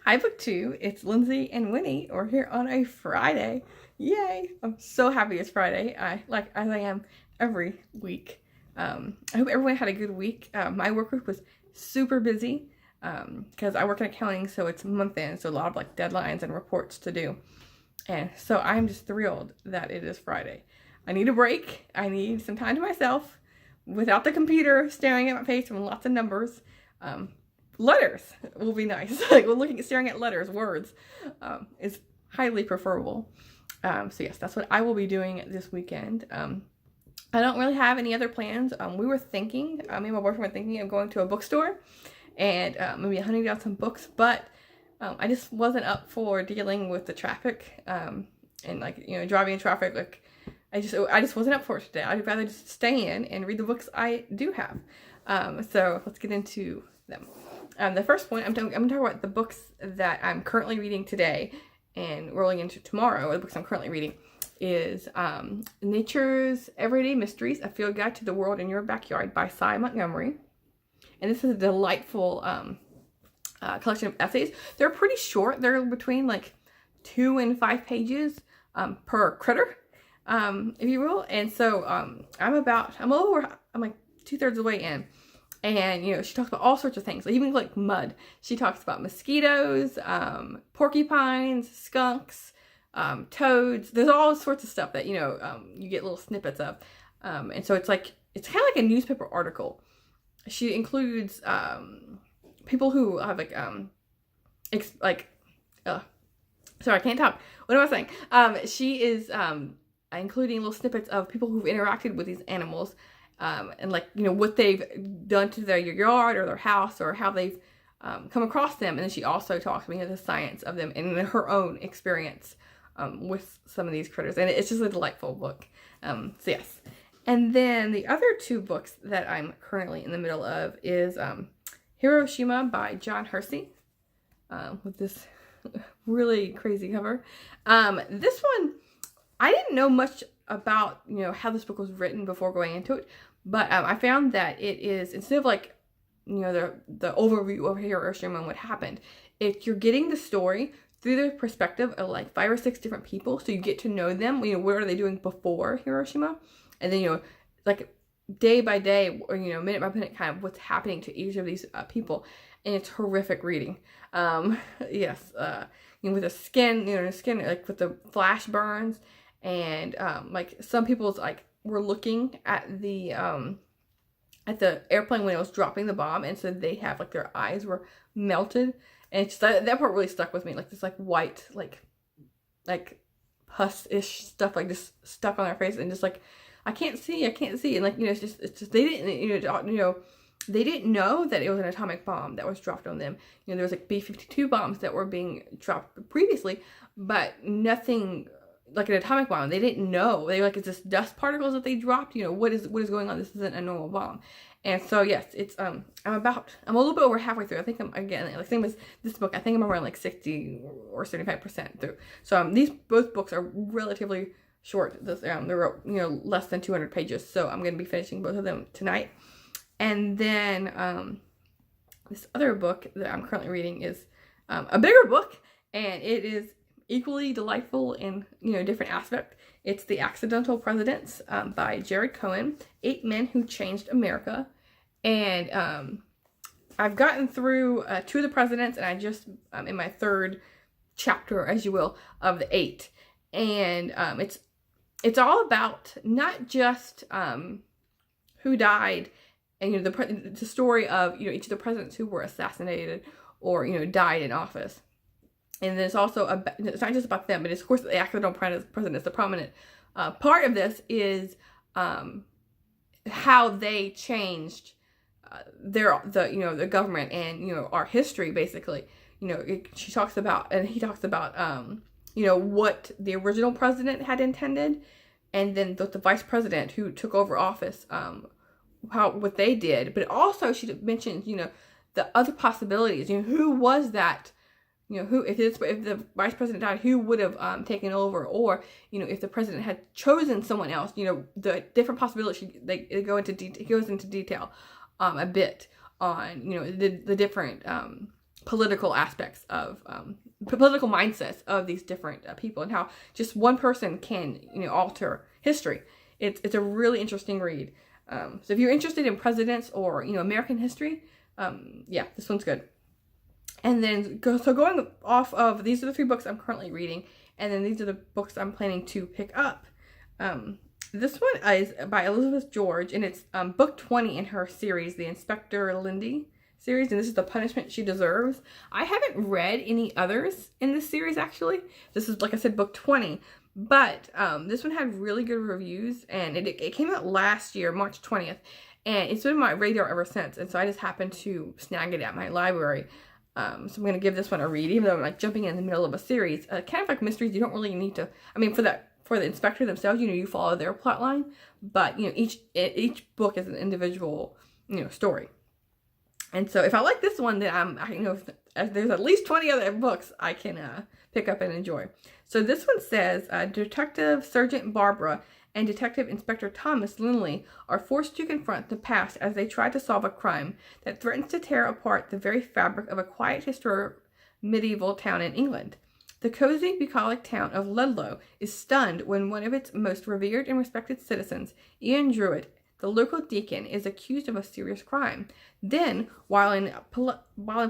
Hi, Book 2. It's Lindsay and Winnie. We're here on a Friday. Yay! I'm so happy it's Friday. As I am every week. I hope everyone had a good week. My work week was super busy because I work in accounting, so it's month end, so a lot of like deadlines and reports to do. And so I'm just thrilled that it is Friday. I need a break. I need some time to myself without the computer staring at my face and lots of numbers. Letters will be nice. Like staring at letters, words, is highly preferable. So yes, that's what I will be doing this weekend. I don't really have any other plans. We were thinking, me and my boyfriend were thinking of going to a bookstore and maybe hunting down some books, but I just wasn't up for dealing with the traffic and driving in traffic. Like I just wasn't up for it today. I'd rather just stay in and read the books I do have. So let's get into them. The first point, I'm going to talk about the books that I'm currently reading today and rolling into tomorrow. The books I'm currently reading is Nature's Everyday Mysteries, A Field Guide to the World in Your Backyard by Cy Montgomery. And this is a delightful collection of essays. They're pretty short. They're between like 2 and 5 pages per critter, if you will. And so I'm like 2/3 of the way in. And, she talks about all sorts of things, even like mud. She talks about mosquitoes, porcupines, skunks, toads. There's all sorts of stuff that, you get little snippets of. And so it's kind of like a newspaper article. She includes people who have sorry, I can't talk. What am I saying? She is including little snippets of people who've interacted with these animals. And what they've done to their yard or their house or how they've come across them. And then she also talks about the science of them and her own experience with some of these critters. And it's just a delightful book. So yes. And then the other 2 books that I'm currently in the middle of is Hiroshima by John Hersey, with this really crazy cover. This one, I didn't know much about, how this book was written before going into it. But I found that it is, instead of the overview of Hiroshima and what happened, you're getting the story through the perspective of 5 or 6 different people. So you get to know them, what are they doing before Hiroshima? And then, day by day or, minute by minute, kind of what's happening to each of these people. And it's horrific reading. Yes. With the skin, with the flash burns. And some people's were looking at the airplane when it was dropping the bomb, and so they have their eyes were melted, and it's just, that part really stuck with me. This white pus-ish stuff just stuck on their face, and just I can't see, and it's just they didn't they didn't know that it was an atomic bomb that was dropped on them. There was B-52 bombs that were being dropped previously, but nothing like an atomic bomb. They didn't know. They were it's just dust particles that they dropped. What is going on? This isn't a normal bomb. And so yes, it's I'm a little bit over halfway through. I think I'm same as this book. I think I'm around 60 or 75% through. So both books are relatively short. They're less than 200 pages. So I'm going to be finishing both of them tonight. And then this other book that I'm currently reading is a bigger book, and it is equally delightful in different aspect. It's The Accidental Presidents by Jared Cohen, 8 Men Who Changed America. And I've gotten through 2 of the presidents, and I just in my 3rd chapter, as you will, of the 8. And it's all about not just who died, and the story of each of the presidents who were assassinated or died in office. And then it's also it's not just about them, but it's, of course, the accidental presidents. The prominent part of this is how they changed the government and our history, basically. She talks about, and he talks about what the original president had intended, and then the vice president who took over office, what they did. But also she mentions the other possibilities. Who was that? Who, if the vice president died, who would have taken over? Or, if the president had chosen someone else, the different possibilities, he goes into detail a bit on, the different political aspects of political mindsets of these different people, and how just one person can, you know, alter history. It's a really interesting read. So if you're interested in presidents or, you know, American history, yeah, this one's good. And then going off of, these are the 3 books I'm currently reading, and then these are the books I'm planning to pick up. This one is by Elizabeth George, and it's book 20 in her series, the Inspector Lindy series, and this is The Punishment She Deserves. I haven't read any others in this series, actually. This is, like I said, book 20, but this one had really good reviews, and it came out last year, March 20th, and it's been on my radar ever since, and so I just happened to snag it at my library. So I'm going to give this one a read, even though I'm like jumping in the middle of a series. Kind of like mysteries, you don't really need to, I mean, for the inspector themselves, you know, you follow their plot line, but, you know, each book is an individual, you know, story. And so if I like this one, then I know there's at least 20 other books I can pick up and enjoy. So this one says, Detective Sergeant Barbara and Detective Inspector Thomas Linley are forced to confront the past as they try to solve a crime that threatens to tear apart the very fabric of a quiet, historic medieval town in England. The cozy, bucolic town of Ludlow is stunned when one of its most revered and respected citizens, Ian Druitt, the local deacon, is accused of a serious crime. Then, while in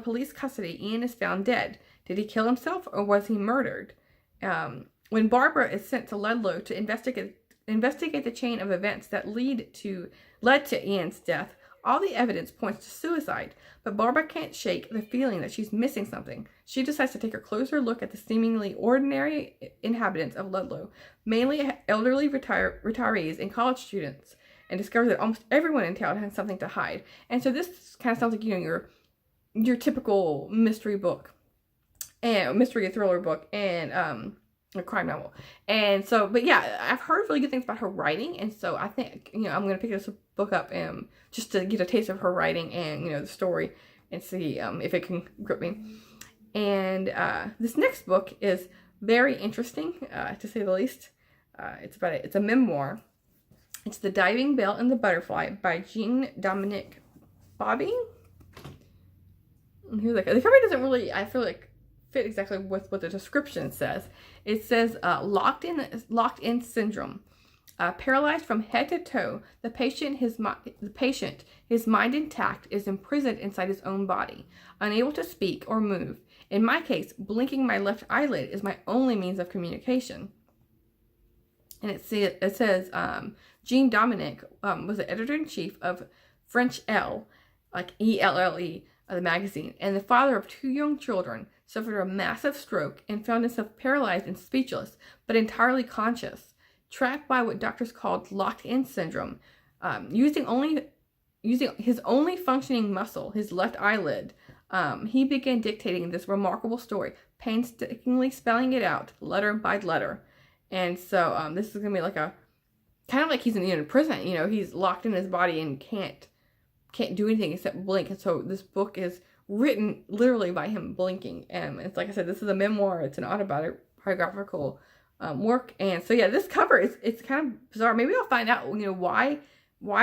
police custody, Ian is found dead. Did he kill himself, or was he murdered? When Barbara is sent to Ludlow to investigate the chain of events that led to Ian's death, all the evidence points to suicide, but Barbara can't shake the feeling that she's missing something. She decides to take a closer look at the seemingly ordinary inhabitants of Ludlow, mainly elderly retirees and college students, and discovers that almost everyone in town has something to hide. And so this kind of sounds like, you know, your typical mystery book, and mystery thriller book, and a crime novel. And so, but yeah, I've heard really good things about her writing, and so I think, you know, I'm gonna pick this book up just to get a taste of her writing and, you know, the story, and see if it can grip me. And this next book is very interesting, to say the least. It's a memoir. It's The Diving Bell and the Butterfly by Jean Dominique Bobby. And the cover doesn't really, I feel like, fit exactly with what the description says. It says, locked in syndrome. Paralyzed from head to toe, the patient, his mind intact, is imprisoned inside his own body, unable to speak or move. In my case, blinking my left eyelid is my only means of communication. And it says, Jean Dominique was the editor-in-chief of French Elle, like ELLE, the magazine, and the father of 2 young children, suffered a massive stroke and found himself paralyzed and speechless, but entirely conscious. Trapped by what doctors called locked-in syndrome, using his only functioning muscle, his left eyelid, he began dictating this remarkable story, painstakingly spelling it out, letter by letter. And so this is going to be like a, kind of like he's in prison, you know, he's locked in his body and can't do anything except blink. And so this book is written literally by him blinking. And it's like I said, this is a memoir. It's an autobiographical work. And so yeah, this cover it's kind of bizarre. Maybe I'll find out, you know, why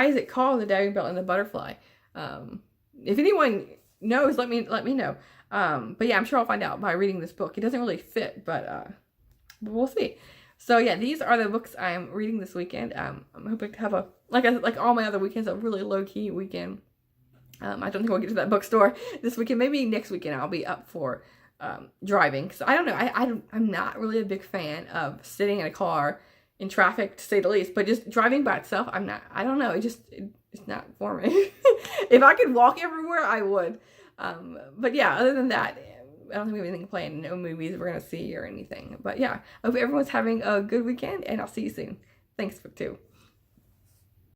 is it called The Diving Bell and the Butterfly? If anyone knows, let me know. But yeah, I'm sure I'll find out by reading this book. It doesn't really fit, but we'll see. So yeah, these are the books I'm reading this weekend. I'm hoping to have like all my other weekends, a really low-key weekend. I don't think we'll get to that bookstore this weekend. Maybe next weekend I'll be up for driving. So I don't know. I'm not really a big fan of sitting in a car in traffic, to say the least. But just driving by itself, I'm not. I don't know. It's not for me. If I could walk everywhere, I would. But yeah, other than that, I don't think we have anything planned. No movies we're gonna see or anything. But yeah, I hope everyone's having a good weekend, and I'll see you soon. Thanks too.